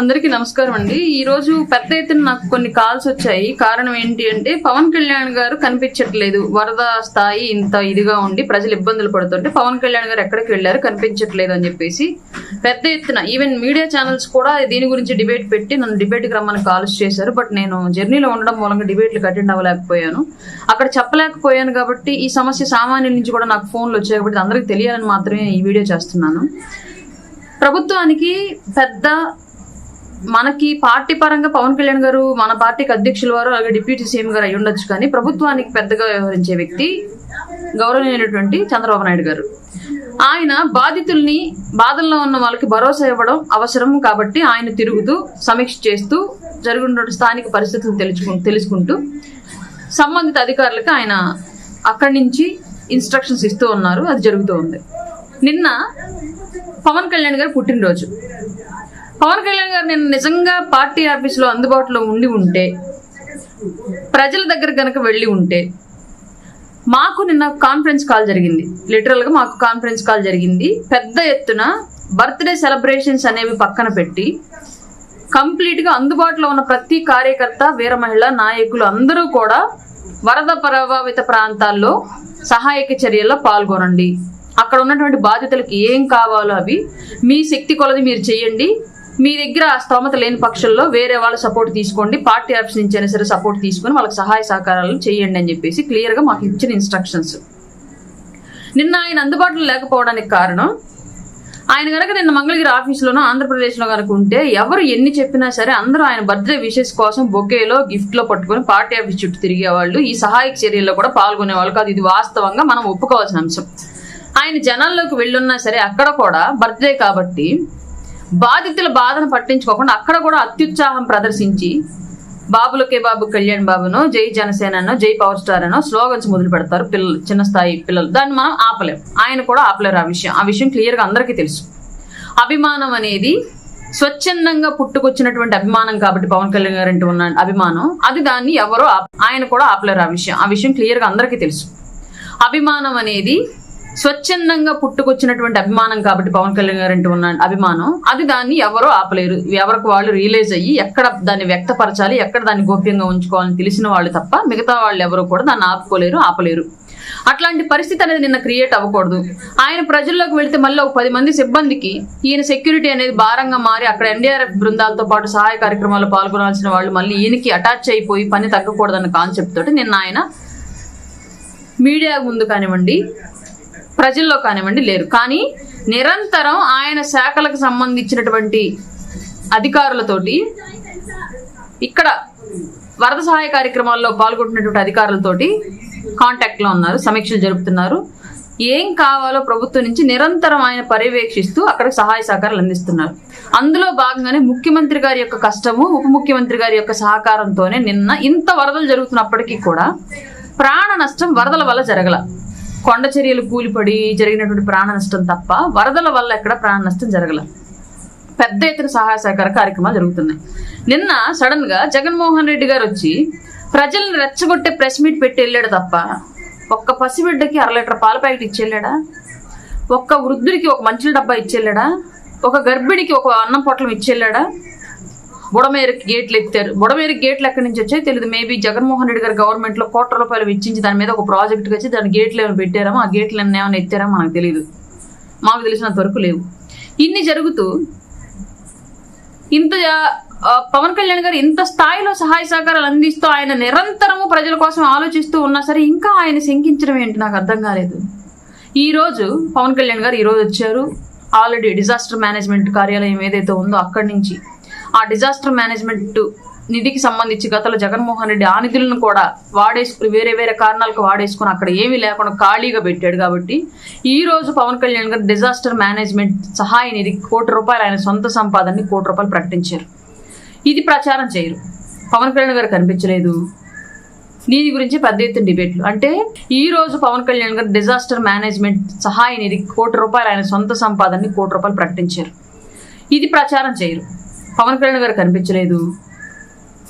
అందరికీ నమస్కారం అండి. ఈ రోజు పెద్ద ఎత్తున నాకు కొన్ని కాల్స్ వచ్చాయి. కారణం ఏంటి అంటే పవన్ కళ్యాణ్ గారు కనిపించట్లేదు, వరద స్థాయి ఇంత ఇదిగా ఉండి ప్రజలు ఇబ్బందులు పడుతుంటే పవన్ కళ్యాణ్ గారు ఎక్కడికి వెళ్ళారు కనిపించట్లేదు అని చెప్పేసి పెద్ద ఎత్తున ఈవెన్ మీడియా ఛానల్స్ కూడా దీని గురించి డిబేట్ పెట్టి నన్ను డిబేట్కి రమ్మని కాల్స్ చేశారు. బట్ నేను జర్నీలో ఉండడం మూలంగా డిబేట్లకు అటెండ్ అవ్వలేకపోయాను, అక్కడ చెప్పలేకపోయాను. కాబట్టి ఈ సమస్య సామాన్యుల నుంచి కూడా నాకు ఫోన్లు వచ్చాయి కాబట్టి అందరికీ తెలియాలని మాత్రమే ఈ వీడియో చేస్తున్నాను. ప్రభుత్వానికి పెద్ద మనకి పార్టీ పరంగా పవన్ కళ్యాణ్ గారు మన పార్టీకి అధ్యక్షుల వారు అలాగే డిప్యూటీ సీఎం గారు అయి ఉండొచ్చు, కానీ ప్రభుత్వానికి పెద్దగా వ్యవహరించే వ్యక్తి గౌరవనీయులైనటువంటి చంద్రబాబు నాయుడు గారు. ఆయన బాధితుల్ని, బాధల్లో ఉన్న వాళ్ళకి భరోసా ఇవ్వడం అవసరం కాబట్టి ఆయన తిరుగుతూ సమీక్ష చేస్తూ జరుగుతున్న స్థానిక పరిస్థితులను తెలుసుకుంటూ సంబంధిత అధికారులకు ఆయన అక్కడి నుంచి ఇన్స్ట్రక్షన్స్ ఇస్తూ ఉన్నారు. అది జరుగుతూ ఉంది. నిన్న పవన్ కళ్యాణ్ గారు పుట్టినరోజు. పవన్ కళ్యాణ్ గారు నేను నిజంగా పార్టీ ఆఫీసులో అందుబాటులో ఉంటే, ప్రజల దగ్గర కనుక వెళ్ళి ఉంటే, మాకు నిన్న కాన్ఫరెన్స్ కాల్ జరిగింది. లిటరల్గా మాకు కాన్ఫరెన్స్ కాల్ జరిగింది. పెద్ద ఎత్తున బర్త్డే సెలబ్రేషన్స్ అనేవి పక్కన పెట్టి కంప్లీట్గా అందుబాటులో ఉన్న ప్రతి కార్యకర్త, వీర మహిళ నాయకులు అందరూ కూడా వరద ప్రభావిత ప్రాంతాల్లో సహాయక చర్యల్లో పాల్గొనండి, అక్కడ ఉన్నటువంటి బాధితులకు ఏం కావాలో అవి మీ శక్తి కొలది మీరు చేయండి, మీ దగ్గర స్తోమత లేని పక్షంలో వేరే వాళ్ళ సపోర్ట్ తీసుకోండి, పార్టీ ఆఫీస్ నుంచి అయినా సరే సపోర్ట్ తీసుకొని వాళ్ళకి సహాయ సహకారాలు చేయండి అని చెప్పేసి క్లియర్గా మాకు ఇచ్చిన ఇన్స్ట్రక్షన్స్. నిన్న ఆయన అందుబాటులో లేకపోవడానికి కారణం, ఆయన కనుక నిన్న మంగళగిరి ఆఫీసులోనో ఆంధ్రప్రదేశ్లో కనుక ఉంటే ఎవరు ఎన్ని చెప్పినా సరే అందరూ ఆయన బర్త్డే విషెస్ కోసం బొకేలో గిఫ్ట్లో పట్టుకొని పార్టీ ఆఫీస్ చుట్టూ తిరిగేవాళ్ళు, ఈ సహాయక చర్యల్లో కూడా పాల్గొనేవాళ్ళు కాదు. ఇది వాస్తవంగా మనం ఒప్పుకోవాల్సిన అంశం. ఆయన జనాల్లోకి వెళ్ళున్నా సరే అక్కడ కూడా బర్త్డే కాబట్టి బాధితుల బాధను పట్టించుకోకుండా అక్కడ కూడా అత్యుత్సాహం ప్రదర్శించి బాబులకే బాబు కళ్యాణ్ బాబునో, జై జనసేనో, జై పవర్ స్టార్ అనో స్లోగన్స్ మొదలు పెడతారు పిల్లలు, చిన్న స్థాయి పిల్లలు. దాన్ని మనం ఆపలేం, ఆయన కూడా ఆపలేరు. ఆ విషయం క్లియర్గా అందరికీ తెలుసు. అభిమానం అనేది స్వచ్ఛందంగా పుట్టుకొచ్చినటువంటి అభిమానం కాబట్టి పవన్ కళ్యాణ్ గారు అంటూ ఉన్న అభిమానం అది, దాన్ని ఎవరో ఆయన కూడా ఆపలేరు. ఆ విషయం క్లియర్గా అందరికీ తెలుసు. అభిమానం అనేది స్వచ్ఛందంగా పుట్టుకొచ్చినటువంటి అభిమానం కాబట్టి పవన్ కళ్యాణ్ గారు అంటూ ఉన్న అభిమానం అది, దాన్ని ఎవరో ఆపలేరు. ఎవరికి వాళ్ళు రియలైజ్ అయ్యి ఎక్కడ దాన్ని వ్యక్తపరచాలి, ఎక్కడ దాన్ని గోప్యంగా ఉంచుకోవాలని తెలిసిన వాళ్ళు తప్ప మిగతా వాళ్ళు ఎవరు కూడా దాన్ని ఆపలేరు. అట్లాంటి పరిస్థితి అనేది నిన్న క్రియేట్ అవ్వకూడదు. ఆయన ప్రజల్లోకి వెళితే మళ్ళీ ఒక 10 మంది సిబ్బందికి ఈయన సెక్యూరిటీ అనేది భారంగా మారి అక్కడ ఎన్డీఆర్ఎఫ్ బృందాలతో పాటు సహాయ కార్యక్రమాల్లో పాల్గొనాల్సిన వాళ్ళు మళ్ళీ ఈయనకి అటాచ్ అయిపోయి పని తగ్గకూడదన్న కాన్సెప్ట్ తోటి నిన్న ఆయన మీడియా ముందు కానివ్వండి, ప్రజల్లో కానివ్వండి లేరు. కానీ నిరంతరం ఆయన శాఖలకు సంబంధించినటువంటి అధికారులతోటి, ఇక్కడ వరద సహాయ కార్యక్రమాల్లో పాల్గొంటున్నటువంటి అధికారులతోటి కాంటాక్ట్లో ఉన్నారు, సమీక్షలు జరుపుతున్నారు. ఏం కావాలో ప్రభుత్వం నుంచి నిరంతరం ఆయన పర్యవేక్షిస్తూ అక్కడ సహాయ సహకారాలు అందిస్తున్నారు. అందులో భాగంగానే ముఖ్యమంత్రి గారి యొక్క కష్టము, ఉప ముఖ్యమంత్రి గారి యొక్క సహకారంతోనే నిన్న ఇంత వరదలు జరుగుతున్నప్పటికీ కూడా ప్రాణ నష్టం వరదల వల్ల జరగల. కొండ చర్యలు కూలిపడి జరిగినటువంటి ప్రాణ నష్టం తప్ప వరదల వల్ల ఎక్కడ ప్రాణ నష్టం జరగల. పెద్ద ఎత్తున సహాయ సహకార కార్యక్రమాలు జరుగుతున్నాయి. నిన్న సడన్ గా జగన్మోహన్ రెడ్డి గారు వచ్చి ప్రజల్ని రెచ్చగొట్టే ప్రెస్ మీట్ పెట్టి వెళ్ళాడు తప్ప ఒక్క పసిబిడ్డకి 1/2 లీటర్ పాల ప్యాకెట్ ఇచ్చేళ్ళాడా, ఒక్క వృద్ధుడికి ఒక మంచుల డబ్బా ఇచ్చేళ్ళాడా, ఒక గర్భిణికి ఒక అన్నం పొట్లం ఇచ్చేళ్ళాడా? బుడమేరుకి గేట్లు ఎత్తారు. బుడమేరుకి గేట్లు ఎక్కడి నుంచి వచ్చాయి తెలియదు. మేబీ జగన్మోహన్ రెడ్డి గారు గవర్నమెంట్ లో ₹1,00,00,000 వెచ్చించి దాని మీద ఒక ప్రాజెక్ట్ వచ్చి దాని గేట్లు ఏమైనా పెట్టారామో, ఆ గేట్లు ఏమైనా ఎత్తారామో మనకు తెలియదు. మాకు తెలిసినంత వరకు లేవు. ఇన్ని జరుగుతూ ఇంత పవన్ కళ్యాణ్ గారు ఇంత స్థాయిలో సహాయ సహకారాలు అందిస్తూ ఆయన నిరంతరము ప్రజల కోసం ఆలోచిస్తూ ఉన్నా సరే ఇంకా ఆయన శంకించడం ఏంటి నాకు అర్థం కాలేదు. ఈ రోజు పవన్ కళ్యాణ్ గారు ఈరోజు వచ్చారు. ఆల్రెడీ డిజాస్టర్ మేనేజ్మెంట్ కార్యాలయం ఏదైతే ఉందో అక్కడి నుంచి ఆ డిజాస్టర్ మేనేజ్మెంట్ నిధికి సంబంధించి గతంలో జగన్మోహన్ రెడ్డి ఆ నిధులను కూడా వాడేసుకుని వేరే కారణాలకు వాడేసుకుని అక్కడ ఏమీ లేకుండా ఖాళీగా పెట్టాడు. కాబట్టి ఈ రోజు పవన్ కళ్యాణ్ గారు డిజాస్టర్ మేనేజ్మెంట్ సహాయ నిధికి ₹1,00,00,000 ఆయన సొంత సంపాదనని ₹1,00,00,000 ప్రకటించారు. ఇది ప్రచారం చేయరు. పవన్ కళ్యాణ్ గారు కనిపించలేదు. దీని గురించి పెద్ద ఎత్తున డిబేట్లు. అంటే ఈ రోజు పవన్ కళ్యాణ్ గారు డిజాస్టర్ మేనేజ్మెంట్ సహాయ నిధికి ₹1,00,00,000 ఆయన సొంత సంపాదనని ₹1,00,00,000 ప్రకటించారు. ఇది ప్రచారం చేయరు. పవన్ కళ్యాణ్ గారు కనిపించలేదు.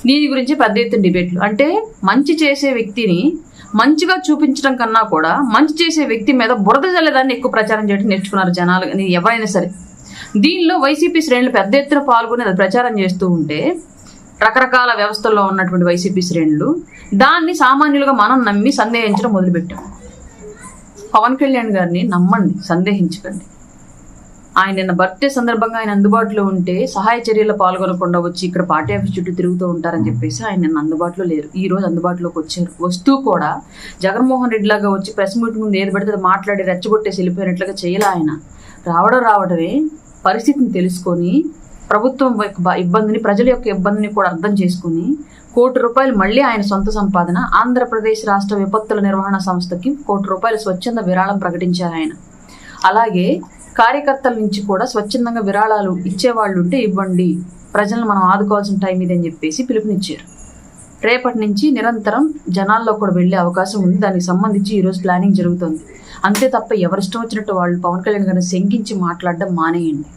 దీని గురించి పెద్ద ఎత్తున డిబేట్లు. అంటే మంచి చేసే వ్యక్తిని మంచిగా చూపించడం కన్నా కూడా మంచి చేసే వ్యక్తి మీద బురద జల్లేదాన్ని ఎక్కువ ప్రచారం చేయడం నేర్చుకున్నారు జనాలు. ఎవరైనా సరే దీనిలో వైసీపీ శ్రేణులు పెద్ద ఎత్తున పాల్గొని అది ప్రచారం చేస్తూ ఉంటే రకరకాల వ్యవస్థల్లో ఉన్నటువంటి వైసీపీ శ్రేణులు దాన్ని సామాన్యులుగా మనం నమ్మి సందేహించడం మొదలుపెట్టాం. పవన్ కళ్యాణ్ గారిని నమ్మండి, సందేహించకండి. ఆయన నిన్న బర్త్డే సందర్భంగా ఆయన అందుబాటులో ఉంటే సహాయ చర్యల్లో పాల్గొనకుండా వచ్చి ఇక్కడ పార్టీ ఆఫీస్ చుట్టూ తిరుగుతూ ఉంటారని చెప్పేసి ఆయన నిన్న అందుబాటులో లేరు. ఈ రోజు అందుబాటులోకి వచ్చారు. వస్తూ కూడా జగన్మోహన్ రెడ్డి లాగా వచ్చి ప్రెస్ మీట్ ముందు ఏది పడితే అది మాట్లాడి రెచ్చగొట్టేసి వెళ్ళిపోయినట్లుగా చేయాలి. ఆయన రావడమే పరిస్థితిని తెలుసుకొని ప్రభుత్వం ఇబ్బందిని, ప్రజల యొక్క ఇబ్బందిని కూడా అర్థం చేసుకుని ₹1 కోటి మళ్ళీ ఆయన సొంత సంపాదన ఆంధ్రప్రదేశ్ రాష్ట్ర విపత్తుల నిర్వహణ సంస్థకి ₹1 కోటి స్వచ్ఛంద విరాళం ప్రకటించారు ఆయన. అలాగే కార్యకర్తల నుంచి కూడా స్వచ్ఛందంగా విరాళాలు ఇచ్చేవాళ్ళు ఉంటే ఇవ్వండి, ప్రజలను మనం ఆదుకోవాల్సిన టైం ఇదని చెప్పేసి పిలుపునిచ్చారు. రేపటి నుంచి నిరంతరం జనాల్లో కూడా వెళ్ళే అవకాశం ఉంది. దానికి సంబంధించి ఈరోజు ప్లానింగ్ జరుగుతుంది. అంతే తప్ప ఎవరిష్టం వచ్చినట్టు వాళ్ళు పవన్ కళ్యాణ్ గారిని శంకించి మాట్లాడడం మానేయండి.